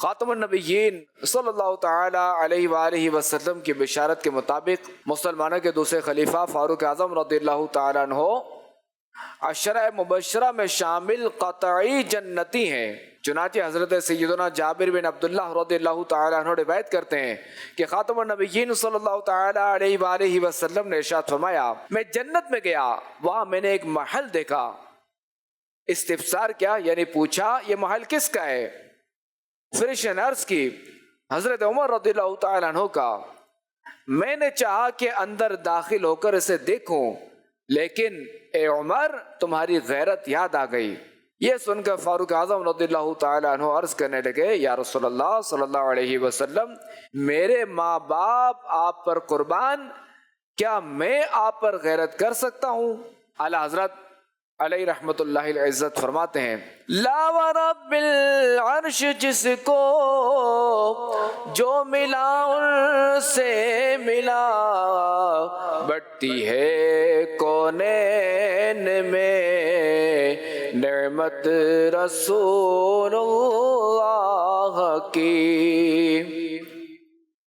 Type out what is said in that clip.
خاتم النبیین صلی اللہ تعالی علیہ وآلہ وسلم کی بشارت کے مطابق مسلمانوں کے دوسرے خلیفہ فاروق اعظم رضی اللہ تعالیٰ عنہ عشرہ مبشرہ میں شامل قطعی جنتی ہیں۔ چنانچہ حضرت سیدنا جابر بن عبداللہ رضی اللہ تعالیٰ عنہ روایت کرتے ہیں کہ خاتم النبیین صلی اللہ تعالیٰ علیہ وآلہ وسلم نے ارشاد فرمایا، میں جنت میں گیا، وہاں میں نے ایک محل دیکھا۔ استفسار کیا؟ یعنی پوچھا یہ محل کس کا ہے؟ فرشتے نے عرض کی حضرت عمر رضی اللہ تعالیٰ عنہ کا۔ میں نے چاہا کہ اندر داخل ہو کر اسے دیکھوں، لیکن اے عمر تمہاری غیرت یاد آ گئی۔ یہ سن کر فاروق اعظم رضی اللہ تعالیٰ عنہ عرض کرنے لگے، یا رسول اللہ صلی اللہ علیہ وسلم، میرے ماں باپ آپ پر قربان، کیا میں آپ پر غیرت کر سکتا ہوں؟ اعلیٰ حضرت علیہ رحمت اللہ العزت فرماتے ہیں، لا ورب العرش جس کو جو ملا ان سے ملا، بڑھتی ہے کونین میں نعمت رسول اللہ کی۔